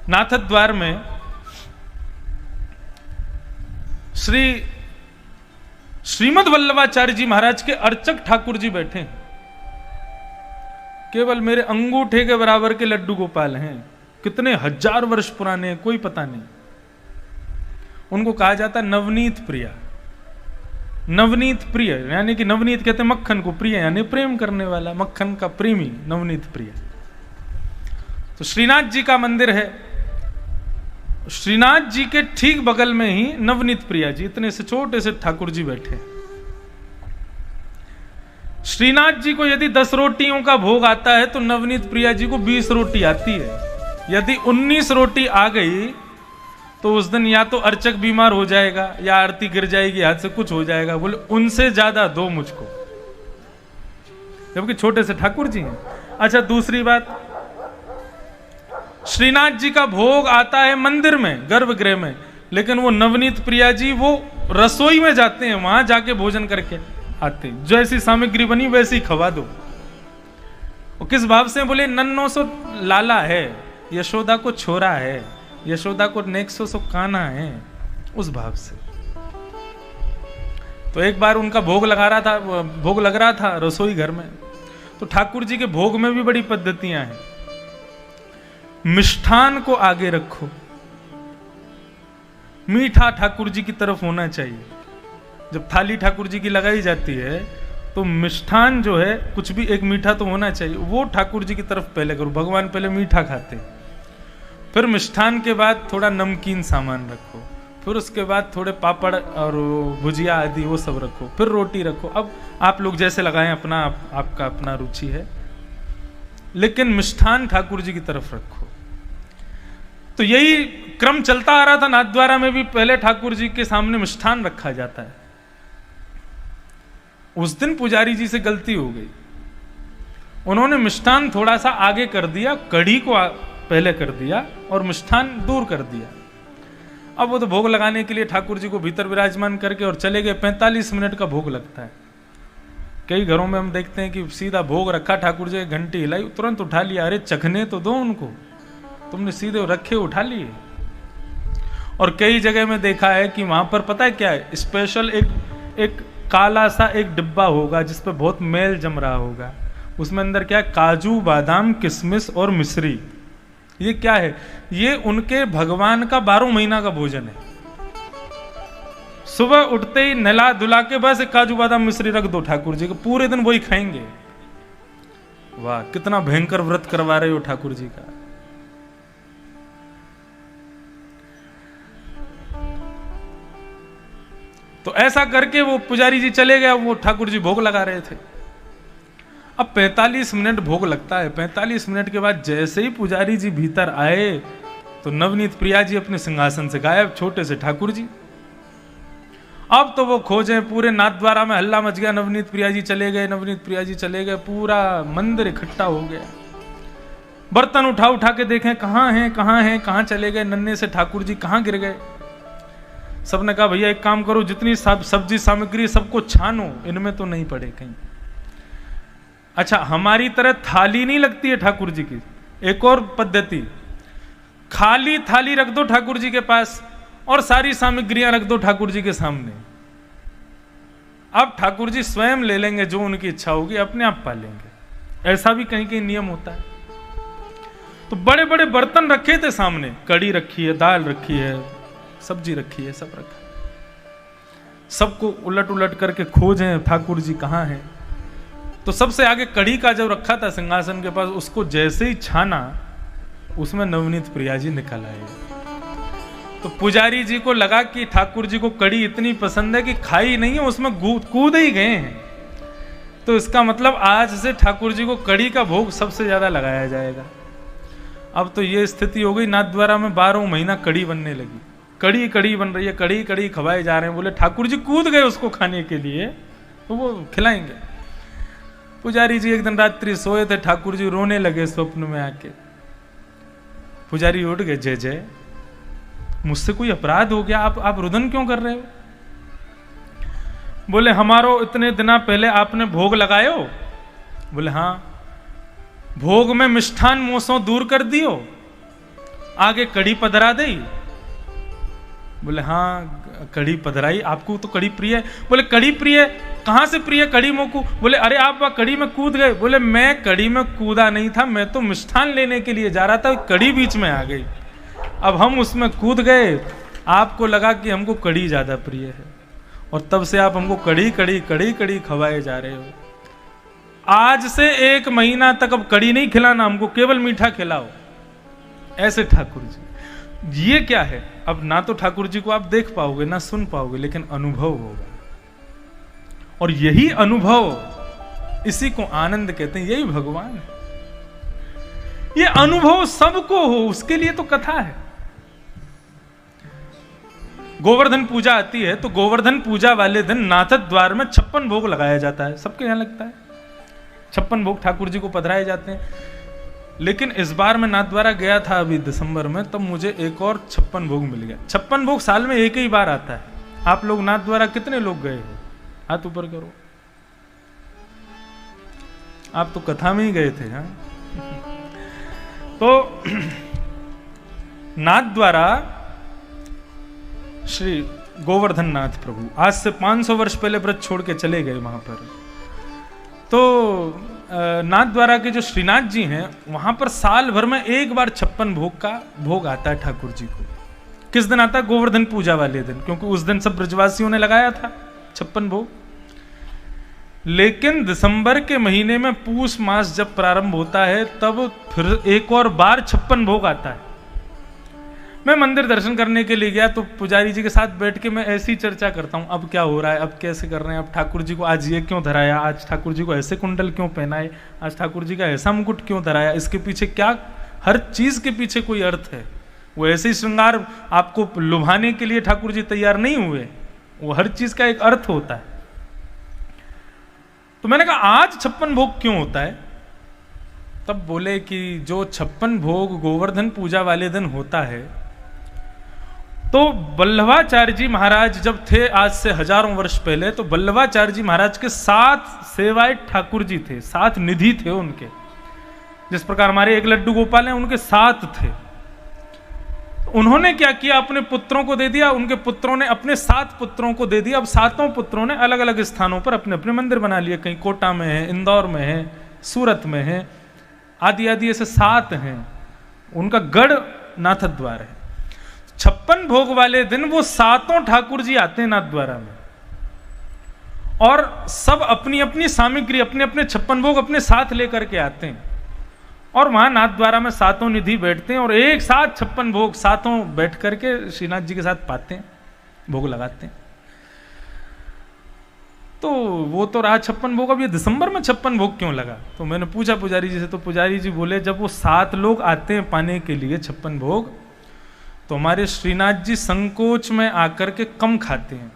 नाथद्वार में श्रीमद वल्लभाचार्य जी महाराज के अर्चक ठाकुर जी बैठे हैं। केवल मेरे अंगूठे के बराबर के लड्डू गोपाल हैं, कितने हजार वर्ष पुराने हैं कोई पता नहीं। उनको कहा जाता नवनीत प्रिया। नवनीत प्रिय यानी कि नवनीत कहते हैं मक्खन को, प्रिय यानी प्रेम करने वाला, मक्खन का प्रेमी, नवनीत प्रिय। तो श्रीनाथ जी का मंदिर है, श्रीनाथ जी के ठीक बगल में ही नवनीत प्रिया जी, इतने से छोटे से ठाकुर जी बैठे। श्रीनाथ जी को यदि 10 रोटियों का भोग आता है तो नवनीत प्रिया जी को 20 रोटी आती है। यदि 19 रोटी आ गई तो उस दिन या तो अर्चक बीमार हो जाएगा या आरती गिर जाएगी, हाथ से कुछ हो जाएगा। बोले उनसे ज्यादा दो मुझको, जबकि छोटे से ठाकुर जी हैं। अच्छा, दूसरी बात, श्रीनाथ जी का भोग आता है मंदिर में, गर्भगृह में, लेकिन वो नवनीत प्रिया जी वो रसोई में जाते हैं, वहां जाके भोजन करके आते हैं। जैसी सामग्री बनी वैसी खवा दो। वो किस भाव से? बोले नन्नो सो लाला है, यशोदा को छोरा है, यशोदा को नेक्सो सो काना है, उस भाव से। तो एक बार उनका भोग लग रहा था रसोई घर में। तो ठाकुर जी के भोग में भी बड़ी पद्धतियां हैं। मिष्ठान को आगे रखो, मीठा ठाकुर जी की तरफ होना चाहिए। जब थाली ठाकुर जी की लगाई जाती है तो मिष्ठान जो है कुछ भी एक मीठा तो होना चाहिए, वो ठाकुर जी की तरफ पहले करो। भगवान पहले मीठा खाते, फिर मिष्ठान के बाद थोड़ा नमकीन सामान रखो, फिर उसके बाद थोड़े पापड़ और भुजिया आदि वो सब रखो, फिर रोटी रखो। अब आप लोग जैसे लगाएं, आपका अपना रुचि है, लेकिन मिष्ठान ठाकुर जी की तरफ रखो। तो यही क्रम चलता आ रहा था नाथद्वारा में भी। पहले ठाकुर जी के सामने मिष्ठान रखा जाता है। उस दिन पुजारी जी से गलती हो गई, उन्होंने मिष्ठान थोड़ा सा आगे कर दिया, कढ़ी को पहले कर दिया और मिष्ठान दूर कर दिया। अब वो तो भोग लगाने के लिए ठाकुर जी को भीतर विराजमान करके और चले गए। 45 मिनट का भोग लगता है। कई घरों में हम देखते हैं कि सीधा भोग रखा, ठाकुर जी घंटी हिलाई, तुरंत उठा लिया। अरे चखने तो दो उनको, तुमने सीधे रखे उठा लिए। और कई जगह में देखा है कि वहां पर पता है क्या है, स्पेशल एक काला सा एक डिब्बा होगा जिस पे बहुत मेल जम रहा होगा। उसमें अंदर क्या है, काजू, बादाम, किशमिश और मिश्री। ये क्या है? ये उनके भगवान का 12 महीना का भोजन है। सुबह उठते ही नहला धुला के बस काजू बादाम मिश्री रख दो ठाकुर जी को, पूरे दिन वही खाएंगे। वाह, कितना भयंकर व्रत करवा रहे हो ठाकुर जी का। तो ऐसा करके वो पुजारी जी चले गए, वो ठाकुर जी भोग लगा रहे थे। अब 45 मिनट भोग लगता है। 45 मिनट के बाद जैसे ही पुजारी जी भीतर आए तो नवनीत प्रिया जी अपने सिंहासन से गायब, छोटे से ठाकुर जी। अब तो वो खोजे, पूरे नाथद्वारा में हल्ला मच गया, नवनीत प्रिया जी चले गए, नवनीत प्रिया जी चले गए। पूरा मंदिर इकट्ठा हो गया। बर्तन उठा के देखें कहाँ हैं, कहाँ चले गए, नन्हे से ठाकुर जी कहाँ गिर गए। सबने कहा भैया एक काम करो, जितनी सब्जी सामग्री सबको छानो, इनमें तो नहीं पड़े कहीं। अच्छा, हमारी तरह थाली नहीं लगती है ठाकुर जी की। एक और पद्धति, खाली थाली रख दो ठाकुर जी के पास और सारी सामग्रियां रख दो ठाकुर जी के सामने। अब ठाकुर जी स्वयं ले लेंगे, जो उनकी इच्छा होगी अपने आप पालेंगे। ऐसा भी कहीं कहीं नियम होता है। तो बड़े बड़े बर्तन रखे थे सामने, कड़ी रखी है, दाल रखी है, सब्जी रखी है, सब रखा। सबको उलट उलट करके खोजें ठाकुर जी कहाँ हैं। तो सबसे आगे कढ़ी का जब रखा था सिंहासन के पास, उसको जैसे ही छाना उसमें नवनीत प्रिया जी निकल आए। तो पुजारी जी को लगा कि ठाकुर जी को कढ़ी इतनी पसंद है कि खाई नहीं है, उसमें कूद ही गए हैं। तो इसका मतलब आज से ठाकुर जी को कढ़ी का भोग सबसे ज्यादा लगाया जाएगा। अब तो ये स्थिति हो गई, नाथद्वारा में 12 महीना कढ़ी बनने लगी। कढ़ी बन रही है, कढ़ी खवाए जा रहे हैं। बोले ठाकुर जी कूद गए उसको खाने के लिए, तो वो खिलाएंगे। पुजारी जी एक दिन रात्रि सोए थे, ठाकुर जी रोने लगे स्वप्न में आके। पुजारी उठ गए, जय जय, मुझसे कोई अपराध हो गया, आप रुदन क्यों कर रहे हो? बोले हमारो इतने दिना पहले आपने भोग लगाए हो? बोले हाँ। भोग में मिष्ठान मोसों दूर कर दियो? आगे कड़ी पधरा दे। बोले हाँ कड़ी पधराई, आपको तो कड़ी प्रिय है। बोले कड़ी प्रिय, कहाँ से प्रिय कड़ी मोकू? बोले अरे आप कड़ी में कूद गए। बोले मैं कड़ी में कूदा नहीं था, मैं तो मिष्ठान लेने के लिए जा रहा था, कड़ी बीच में आ गई, अब हम उसमें कूद गए, आपको लगा कि हमको कड़ी ज्यादा प्रिय है, और तब से आप हमको कड़ी कड़ी कड़ी कड़ी खवाए जा रहे हो। आज से 1 महीना तक अब कड़ी नहीं खिलाना, हमको केवल मीठा खिलाओ। ऐसे ठाकुर जी। ये क्या है? अब ना तो ठाकुर जी को आप देख पाओगे ना सुन पाओगे, लेकिन अनुभव होगा, और यही अनुभव, इसी को आनंद कहते हैं, यही भगवान है। ये अनुभव सबको हो, उसके लिए तो कथा है। गोवर्धन पूजा आती है तो गोवर्धन पूजा वाले दिन नाथद द्वार में 56 भोग लगाया जाता है। सबके यहां लगता है 56 भोग ठाकुर जी को पधराए जाते हैं। लेकिन इस बार मैं नाथद्वारा गया था अभी दिसंबर में, तब मुझे एक और 56 भोग मिल गया। 56 भोग साल में एक ही बार आता है। आप लोग नाथद्वारा कितने लोग गए हो? हाथ ऊपर करो। आप तो कथा में ही गए थे। हाँ तो नाथद्वारा श्री गोवर्धन नाथ प्रभु आज से 500 वर्ष पहले व्रत छोड़ के चले गए वहां पर। तो नाथद्वारा के जो श्रीनाथ जी हैं वहां पर साल भर में एक बार 56 भोग का भोग आता है ठाकुर जी को। किस दिन आता है? गोवर्धन पूजा वाले दिन, क्योंकि उस दिन सब ब्रजवासियों ने लगाया था 56 भोग। लेकिन दिसंबर के महीने में पूष मास जब प्रारंभ होता है तब फिर एक और बार 56 भोग आता है। मैं मंदिर दर्शन करने के लिए गया तो पुजारी जी के साथ बैठ के मैं ऐसी चर्चा करता हूँ, अब क्या हो रहा है, अब कैसे कर रहे हैं, अब ठाकुर जी को आज ये क्यों धराया, आज ठाकुर जी को ऐसे कुंडल क्यों पहनाए, आज ठाकुर जी का ऐसा मुकुट क्यों धराया, इसके पीछे क्या, हर चीज के पीछे कोई अर्थ है। वो ऐसे ही श्रृंगार आपको लुभाने के लिए ठाकुर जी तैयार नहीं हुए, वो हर चीज का एक अर्थ होता है। तो मैंने कहा आज 56 भोग क्यों होता है? तब बोले कि जो 56 भोग गोवर्धन पूजा वाले दिन होता है, तो वल्लभाचार्य जी महाराज जब थे आज से हजारों वर्ष पहले, तो वल्लभाचार्य जी महाराज के 7 सेवाए ठाकुर जी थे, 7 निधि थे उनके। जिस प्रकार हमारे एक लड्डू गोपाल हैं, उनके 7 थे। उन्होंने क्या किया? अपने पुत्रों को दे दिया, उनके पुत्रों ने अपने 7 पुत्रों को दे दिया। अब 7 पुत्रों ने अलग अलग स्थानों पर अपने अपने मंदिर बना लिए, कहीं कोटा में है, इंदौर में है, सूरत में है, आदि आदि ऐसे 7 हैं। उनका गढ़ नाथद्वार है। 56 भोग वाले दिन वो 7 ठाकुर जी आते हैं नाथद्वारा में, और सब अपनी अपनी सामग्री, अपने अपने 56 भोग अपने साथ लेकर के आते हैं, और वहां नाथद्वारा में 7 निधि बैठते हैं और एक साथ 56 भोग 7 बैठ करके श्रीनाथ जी के साथ पाते हैं, भोग लगाते हैं। तो वो तो रहा 56 भोग। अब ये दिसंबर में 56 भोग क्यों लगा? तो मैंने पूछा पुजारी जी से, तो पुजारी जी बोले जब वो 7 लोग आते हैं पाने के लिए 56 भोग, तो हमारे श्रीनाथ जी संकोच में आकर के कम खाते हैं।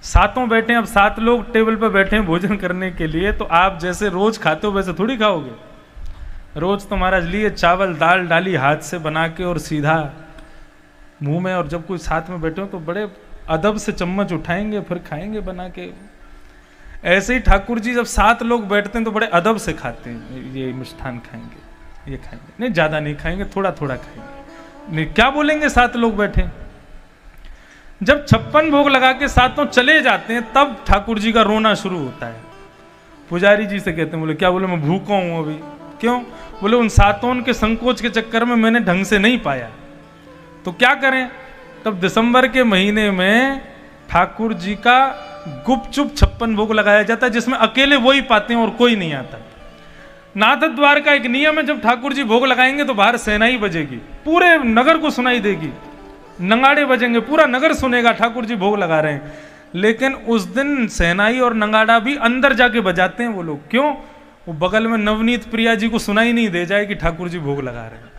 7 बैठे हैं, अब 7 लोग टेबल पर बैठे हैं भोजन करने के लिए, तो आप जैसे रोज खाते हो वैसे थोड़ी खाओगे। रोज तो महाराज लिए चावल दाल डाली हाथ से बना के और सीधा मुंह में, और जब कोई साथ में बैठे हो तो बड़े अदब से चम्मच उठाएंगे फिर खाएंगे बना के। ऐसे ही ठाकुर जी जब 7 लोग बैठते हैं तो बड़े अदब से खाते हैं। ये मिष्ठान खाएंगे, ये खाएंगे, नहीं ज्यादा नहीं खाएंगे, थोड़ा थोड़ा खाएंगे। नहीं क्या बोलेंगे? 7 लोग बैठे। जब 56 भोग लगा के 7 चले जाते हैं तब ठाकुर जी का रोना शुरू होता है। पुजारी जी से कहते हैं, बोले क्या? बोले मैं भूखा हूं अभी। क्यों? बोले उन 7 के संकोच के चक्कर में मैंने ढंग से नहीं पाया। तो क्या करें? तब दिसंबर के महीने में ठाकुर जी का गुपचुप 56 भोग लगाया जाता है, जिसमें अकेले वो ही पाते हैं और कोई नहीं आता। नाथद्वार का एक नियम है, जब ठाकुर जी भोग लगाएंगे तो बाहर सेनाई बजेगी, पूरे नगर को सुनाई देगी, नगाड़े बजेंगे, पूरा नगर सुनेगा ठाकुर जी भोग लगा रहे हैं। लेकिन उस दिन सेनाई और नगाड़ा भी अंदर जाके बजाते हैं वो लोग। क्यों? वो बगल में नवनीत प्रिया जी को सुनाई नहीं दे जाए कि ठाकुर जी भोग लगा रहे हैं,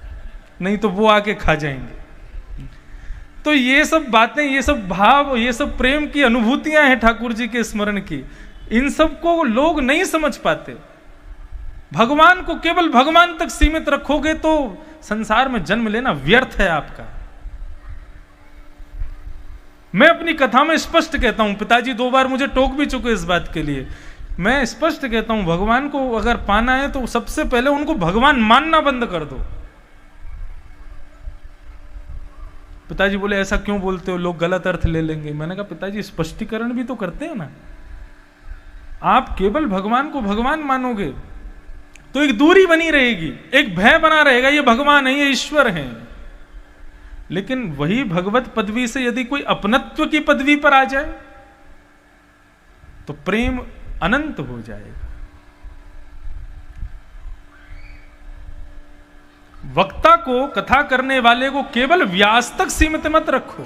नहीं तो वो आके खा जाएंगे। तो ये सब बातें, ये सब भाव, ये सब प्रेम की अनुभूतियां हैं ठाकुर जी के स्मरण की। इन सब को लोग नहीं समझ पाते। भगवान को केवल भगवान तक सीमित रखोगे तो संसार में जन्म लेना व्यर्थ है आपका। मैं अपनी कथा में स्पष्ट कहता हूं, पिताजी 2 बार मुझे टोक भी चुके इस बात के लिए। मैं स्पष्ट कहता हूं, भगवान को अगर पाना है तो सबसे पहले उनको भगवान मानना बंद कर दो। पिताजी बोले ऐसा क्यों बोलते हो, लोग गलत अर्थ ले लेंगे। मैंने कहा पिताजी स्पष्टीकरण भी तो करते हैं ना। आप केवल भगवान को भगवान मानोगे तो एक दूरी बनी रहेगी, एक भय बना रहेगा, ये भगवान है, ये ईश्वर है। लेकिन वही भगवत पदवी से यदि कोई अपनत्व की पदवी पर आ जाए तो प्रेम अनंत हो जाएगा। वक्ता को, कथा करने वाले को केवल व्यास तक सीमित मत रखो,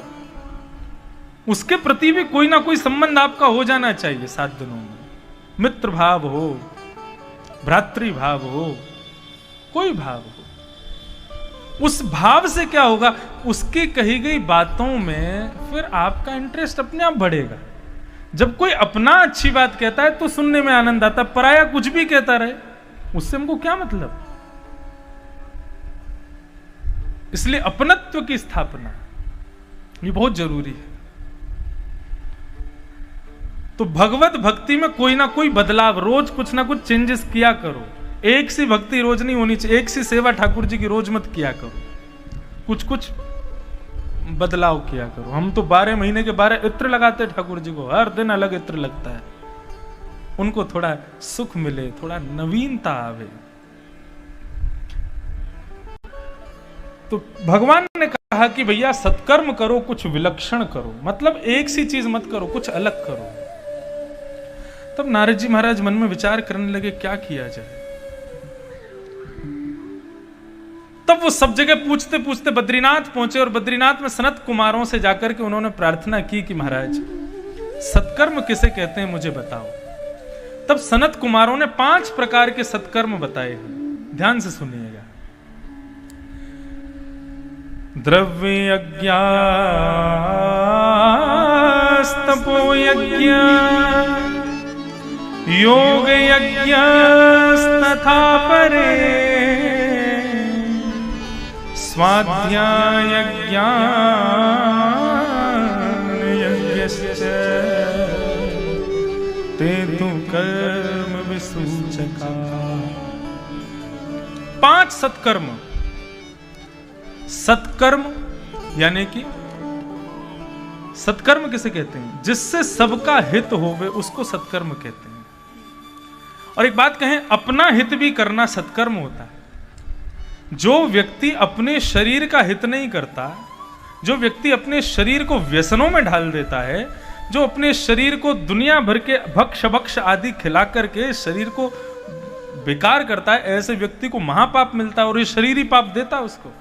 उसके प्रति भी कोई ना कोई संबंध आपका हो जाना चाहिए। 7 दिनों में मित्र भाव हो, भ्रातृ भाव हो, कोई भाव हो। उस भाव से क्या होगा, उसकी कही गई बातों में फिर आपका इंटरेस्ट अपने आप बढ़ेगा। जब कोई अपना अच्छी बात कहता है तो सुनने में आनंद आता, पराया कुछ भी कहता रहे उससे हमको क्या मतलब। इसलिए अपनत्व की स्थापना ये बहुत जरूरी है। तो भगवत भक्ति में कोई ना कोई बदलाव, रोज कुछ ना कुछ चेंजेस किया करो। एक सी भक्ति रोज नहीं होनी चाहिए, एक सी सेवा ठाकुर जी की रोज मत किया करो, कुछ कुछ बदलाव किया करो। हम तो 12 महीने के 12 इत्र लगाते ठाकुर जी को, हर दिन अलग इत्र लगता है। उनको थोड़ा सुख मिले, थोड़ा नवीनता आवे। तो भगवान ने कहा कि भैया सत्कर्म करो, कुछ विलक्षण करो, मतलब एक सी चीज मत करो, कुछ अलग करो। तब नारद जी महाराज मन में विचार करने लगे क्या किया जाए। तब वो सब जगह पूछते पूछते बद्रीनाथ पहुंचे और बद्रीनाथ में सनत कुमारों से जाकर के उन्होंने प्रार्थना की कि महाराज सत्कर्म किसे कहते हैं मुझे बताओ। तब सनत कुमारों ने 5 प्रकार के सत्कर्म बताए हैं, ध्यान से सुनिएगा। द्रव्य यज्ञ, तपो यज्ञ, योग यज्ञ तथा परे, स्वाध्याय यज्ञश्च ते तु कर्म विसूचका। 5 सत्कर्म। सत्कर्म यानी कि सत्कर्म किसे कहते हैं, जिससे सबका हित होवे उसको सत्कर्म कहते हैं। और एक बात कहें, अपना हित भी करना सत्कर्म होता है। जो व्यक्ति अपने शरीर का हित नहीं करता, जो व्यक्ति अपने शरीर को व्यसनों में ढाल देता है, जो अपने शरीर को दुनिया भर के भक्ष आदि खिला करके शरीर को बेकार करता है, ऐसे व्यक्ति को महापाप मिलता है और ये शरीर ही पाप देता है उसको।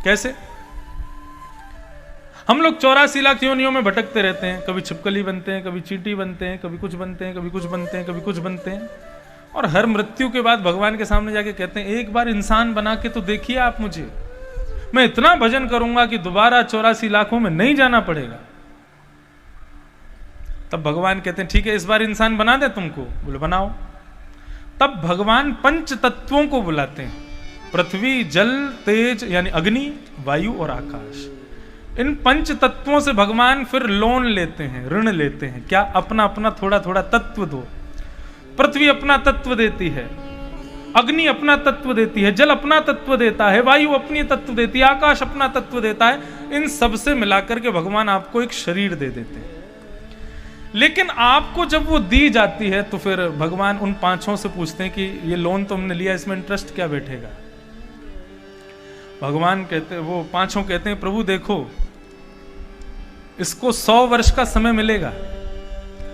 कैसे? हम लोग 84 लाख योनियों में भटकते रहते हैं, कभी छिपकली बनते हैं, कभी चींटी बनते हैं, कभी कुछ बनते हैं, कभी कुछ बनते हैं, कभी कुछ बनते हैं, और हर मृत्यु के बाद भगवान के सामने जाके कहते हैं एक बार इंसान बना के तो देखिए आप मुझे, मैं इतना भजन करूंगा कि दोबारा 84 लाखों में नहीं जाना पड़ेगा। तब भगवान कहते हैं ठीक है इस बार इंसान बना दे तुमको, बोले बनाओ। तब भगवान 5 तत्वों को बुलाते हैं, पृथ्वी, जल, तेज यानी अग्नि, वायु और आकाश। इन 5 तत्वों से भगवान फिर लोन लेते हैं, ऋण लेते हैं। क्या? अपना अपना थोड़ा थोड़ा तत्व दो। पृथ्वी अपना तत्व देती है, अग्नि अपना तत्व देती है, जल अपना तत्व देता है, वायु अपनी तत्व देती है, आकाश अपना तत्व देता है। इन सब से मिलाकर के भगवान आपको एक शरीर दे देते हैं। लेकिन आपको जब वो दी जाती है तो फिर भगवान उन 5 से पूछते हैं कि ये लोन तो हमने लिया, इसमें इंटरेस्ट क्या बैठेगा? भगवान कहते हैं, वो 5 कहते हैं प्रभु देखो इसको 100 वर्ष का समय मिलेगा,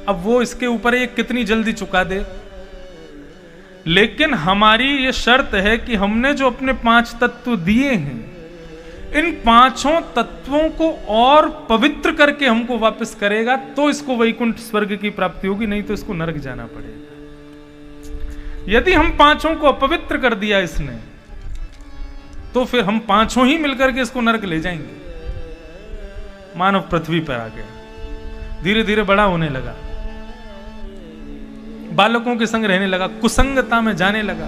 अब वो इसके ऊपर ये कितनी जल्दी चुका दे, लेकिन हमारी ये शर्त है कि हमने जो अपने 5 तत्व दिए हैं, इन 5 तत्वों को और पवित्र करके हमको वापस करेगा तो इसको वैकुंठ स्वर्ग की प्राप्ति होगी, नहीं तो इसको नरक जाना पड़ेगा। यदि हम 5 को अपवित्र कर दिया इसने, तो फिर हम 5 ही मिलकर के इसको नरक ले जाएंगे। मानव पृथ्वी पर आ गया, धीरे धीरे बड़ा होने लगा, बालकों के संग रहने लगा, कुसंगता में जाने लगा,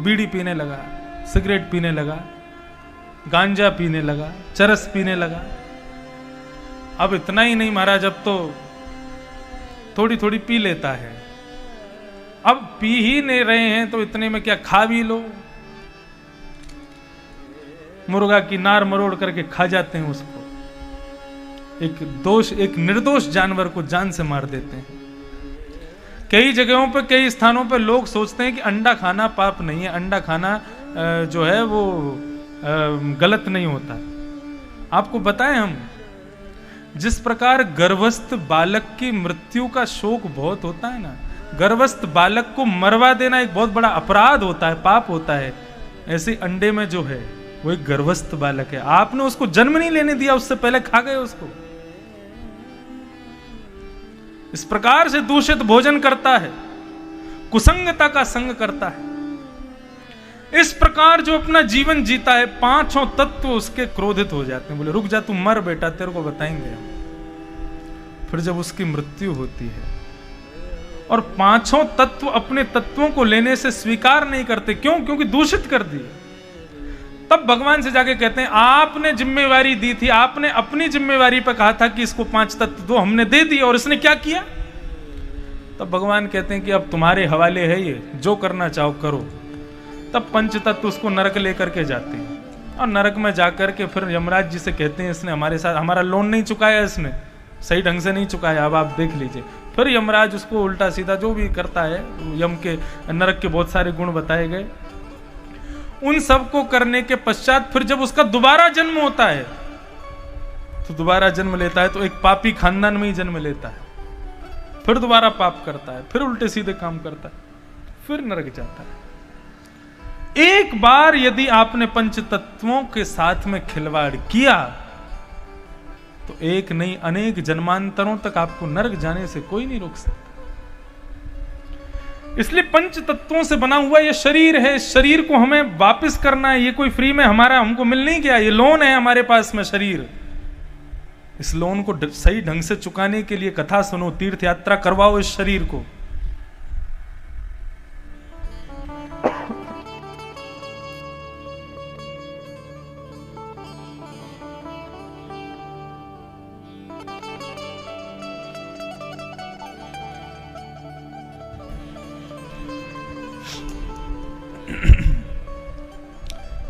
बीड़ी पीने लगा, सिगरेट पीने लगा, गांजा पीने लगा, चरस पीने लगा। अब इतना ही नहीं महाराज, अब तो थोड़ी थोड़ी पी लेता है। अब पी ही नहीं रहे हैं तो इतने में क्या खा भी लो। मुर्गा की नार मरोड़ करके खा जाते हैं उसको। एक निर्दोष जानवर को जान से मार देते हैं। कई जगहों पर, कई स्थानों पर लोग सोचते हैं कि अंडा खाना पाप नहीं है, अंडा खाना जो है वो गलत नहीं होता। आपको बताएं हम, जिस प्रकार गर्भस्थ बालक की मृत्यु का शोक बहुत होता है ना, गर्भस्थ बालक को मरवा देना एक बहुत बड़ा अपराध होता है, पाप होता है, ऐसे अंडे में जो है वो एक गर्भस्थ बालक है। आपने उसको जन्म नहीं लेने दिया, उससे पहले खा गए उसको। इस प्रकार से दूषित भोजन करता है, कुसंगता का संग करता है। इस प्रकार जो अपना जीवन जीता है, पांचों तत्व उसके क्रोधित हो जाते हैं, बोले रुक जा, तू मर बेटा, तेरे को बताएंगे। फिर जब उसकी मृत्यु होती है और पांचों तत्व अपने तत्वों को लेने से स्वीकार नहीं करते, क्यों? क्योंकि दूषित कर दिए। तब भगवान से जाके कहते हैं, आपने जिम्मेवारी दी थी, आपने अपनी जिम्मेवारी पर कहा था कि इसको 5 तत्व दो, हमने दे दिया, और इसने क्या किया? तब भगवान कहते हैं कि अब तुम्हारे हवाले है ये, जो करना चाहो करो। तब 5 तत्व उसको नरक लेकर के जाते हैं, और नरक में जाकर के फिर यमराज जी से कहते हैं, इसने हमारे साथ हमारा लोन नहीं चुकाया, इसने सही ढंग से नहीं चुकाया, अब आप देख लीजिए। फिर यमराज उसको उल्टा सीधा जो भी करता है, यम के नरक के बहुत सारे गुण बताए गए। उन सब को करने के पश्चात फिर जब उसका दोबारा जन्म होता है, तो दोबारा जन्म लेता है तो एक पापी खानदान में ही जन्म लेता है, फिर दोबारा पाप करता है, फिर उल्टे सीधे काम करता है, फिर नरक जाता है। एक बार यदि आपने 5 तत्वों के साथ में खिलवाड़ किया तो एक नहीं अनेक जन्मांतरों तक आपको नरक जाने से कोई नहीं रोक सकता। इसलिए 5 तत्वों से बना हुआ ये शरीर है, इस शरीर को हमें वापस करना है। ये कोई फ्री में हमारा हमको मिल नहीं गया, ये लोन है हमारे पास में शरीर। इस लोन को सही ढंग से चुकाने के लिए कथा सुनो, तीर्थ यात्रा करवाओ इस शरीर को।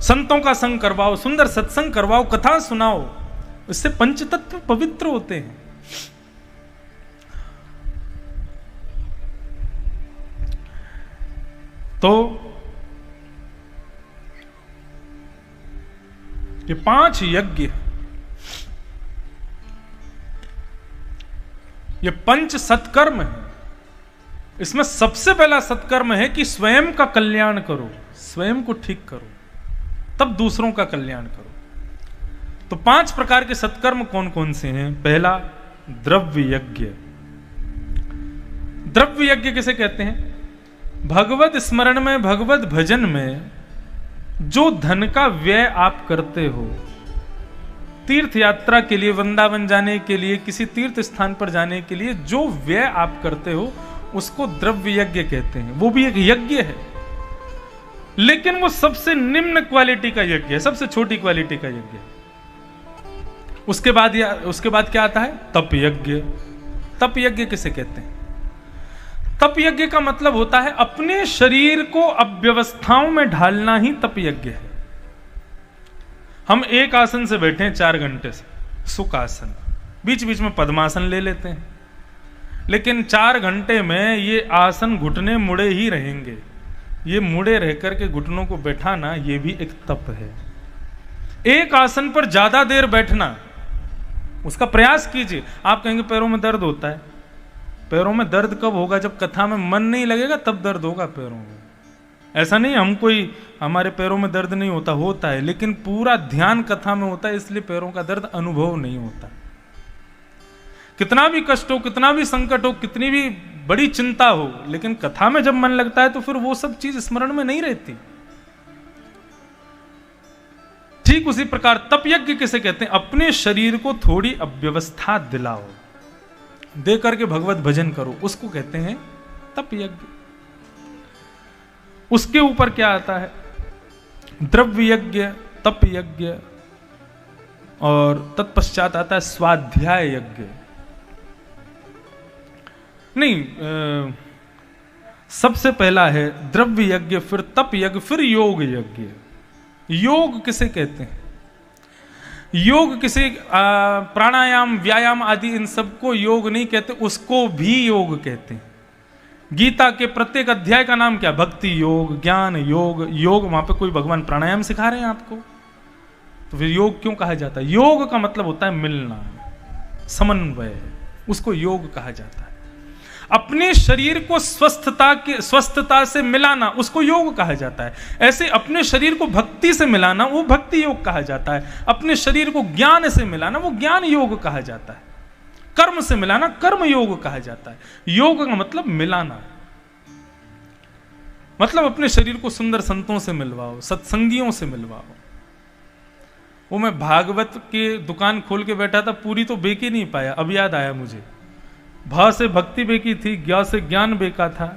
संतों का संग करवाओ, सुंदर सत्संग करवाओ, कथा सुनाओ, इससे 5 तत्व पवित्र होते हैं। तो ये 5 यज्ञ, ये 5 सत्कर्म है। इसमें सबसे पहला सत्कर्म है कि स्वयं का कल्याण करो, स्वयं को ठीक करो, तब दूसरों का कल्याण करो। तो 5 प्रकार के सत्कर्म कौन कौन से हैं? पहला, द्रव्य यज्ञ। द्रव्य यज्ञ किसे कहते हैं? भगवत स्मरण में, भगवत भजन में जो धन का व्यय आप करते हो, तीर्थ यात्रा के लिए, वृंदावन जाने के लिए, किसी तीर्थ स्थान पर जाने के लिए जो व्यय आप करते हो, उसको द्रव्य यज्ञ कहते हैं। वो भी एक यज्ञ है, लेकिन वो सबसे निम्न क्वालिटी का यज्ञ है, सबसे छोटी क्वालिटी का यज्ञ है। उसके बाद क्या आता है? तप यज्ञ। तप यज्ञ किसे कहते हैं? तप यज्ञ का मतलब होता है अपने शरीर को अव्यवस्थाओं में ढालना ही तप यज्ञ है। हम एक आसन से बैठे हैं 4 घंटे से, सुख आसन, बीच बीच में पद्मासन ले लेते हैं, लेकिन 4 घंटे में ये आसन घुटने मुड़े ही रहेंगे। ये मुड़े रह करके घुटनों को बैठाना, ये भी एक तप है। एक आसन पर ज्यादा देर बैठना, उसका प्रयास कीजिए। आप कहेंगे पैरों में दर्द होता है। पैरों में दर्द कब होगा? जब कथा में मन नहीं लगेगा, तब दर्द होगा पैरों में। ऐसा नहीं हमारे पैरों में दर्द नहीं होता है, लेकिन पूरा ध्यान कथा में होता है, इसलिए पैरों का दर्द अनुभव नहीं होता। कितना भी कष्ट हो, कितना भी संकट हो, कितनी भी बड़ी चिंता हो, लेकिन कथा में जब मन लगता है तो फिर वो सब चीज स्मरण में नहीं रहती। ठीक उसी प्रकार तप यज्ञ किसे कहते हैं? अपने शरीर को थोड़ी अव्यवस्था दिलाओ, दे करके भगवत भजन करो, उसको कहते हैं तप यज्ञ। उसके ऊपर क्या आता है? द्रव्य यज्ञ, तप यज्ञ, और तत्पश्चात आता है स्वाध्याय यज्ञ। नहीं, सबसे पहला है द्रव्य यज्ञ, फिर तप यज्ञ, फिर योग यज्ञ। योग किसे कहते हैं? योग किसी प्राणायाम व्यायाम आदि इन सबको योग नहीं कहते, उसको भी योग कहते हैं। गीता के प्रत्येक अध्याय का नाम क्या? भक्ति योग, ज्ञान योग। योग वहां पे कोई भगवान प्राणायाम सिखा रहे हैं आपको, तो फिर योग क्यों कहा जाता है? योग का मतलब होता है मिलना, समन्वय, उसको योग कहा जाता है। अपने शरीर को स्वस्थता से मिलाना, उसको योग कहा जाता है। ऐसे अपने शरीर को भक्ति से मिलाना, वो भक्ति योग कहा जाता है। अपने शरीर को ज्ञान से मिलाना, वो ज्ञान योग कहा जाता है। कर्म से मिलाना, कर्म योग कहा जाता है। योग का मतलब मिलाना, मतलब अपने शरीर को सुंदर संतों से मिलवाओ, सत्संगियों से मिलवाओ। वो मैं भागवत की दुकान खोल के बैठा था, पूरी तो बेकी नहीं पाया। अब याद आया मुझे, भा से भक्ति बेकी थी, ज्ञा से ज्ञान बेका था।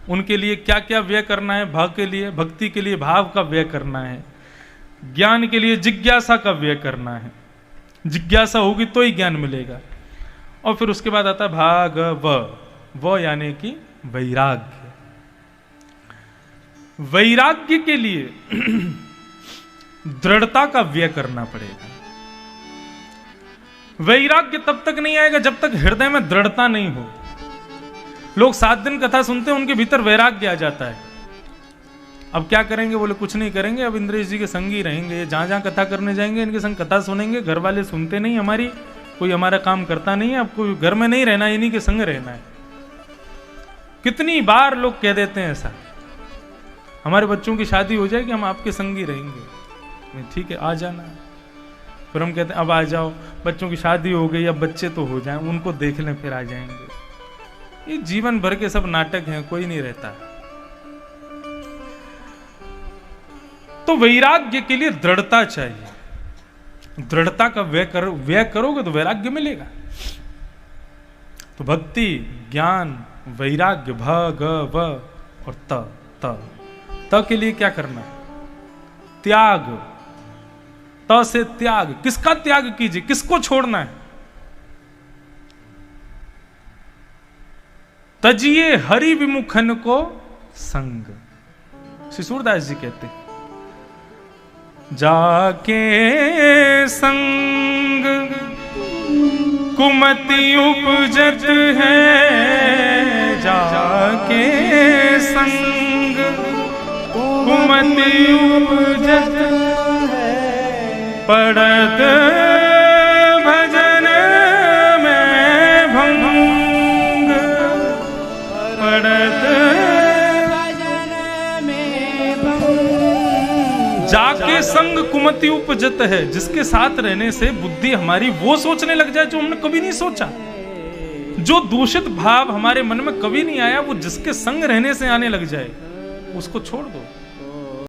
उनके लिए क्या क्या व्यय करना है? भा के लिए, भक्ति के लिए भाव का व्यय करना है, ज्ञान के लिए जिज्ञासा का व्यय करना है। जिज्ञासा होगी तो ही ज्ञान मिलेगा। और फिर उसके बाद आता भाग व यानी कि वैराग्य। वैराग्य के लिए दृढ़ता का व्यय करना पड़ेगा। वैराग्य तब तक नहीं आएगा जब तक हृदय में दृढ़ता नहीं हो। लोग 7 दिन कथा सुनते हैं, उनके भीतर वैराग्य आ जाता है। अब क्या करेंगे? बोले कुछ नहीं करेंगे, अब इंद्रेश जी के संग ही रहेंगे। जहां जहां कथा करने जाएंगे इनके संग कथा सुनेंगे। घर वाले सुनते नहीं हमारी, कोई हमारा काम करता नहीं है, अब कोई घर में नहीं रहना, इन्हीं के संग रहना है। कितनी बार लोग कह देते हैं ऐसा, हमारे बच्चों की शादी हो जाएगी, हम आपके संग ही रहेंगे। ठीक है, आ जाना। फिर हम कहते हैं अब आ जाओ, बच्चों की शादी हो गई, अब बच्चे तो हो जाएं, उनको देख लें फिर आ जाएंगे। ये जीवन भर के सब नाटक हैं, कोई नहीं रहता। तो वैराग्य के लिए दृढ़ता चाहिए। दृढ़ता का व्यय करोगे तो वैराग्य मिलेगा। तो भक्ति, ज्ञान, वैराग्य, भ ग व और त के लिए क्या करना है? त्याग। त से त्याग। किसका त्याग कीजिए? किसको छोड़ना है? तजिए हरि विमुखन को संग। श्री सूरदास जी कहते हैं, जाके संग कुमति उपजत है, जाके संग कुमति उपजत है, पड़त भजन में भंग, पड़त भजन में भंग। जाके संग कुमति उपजत है, जिसके साथ रहने से बुद्धि हमारी वो सोचने लग जाए जो हमने कभी नहीं सोचा। जो दूषित भाव हमारे मन में कभी नहीं आया, वो जिसके संग रहने से आने लग जाए, उसको छोड़ दो।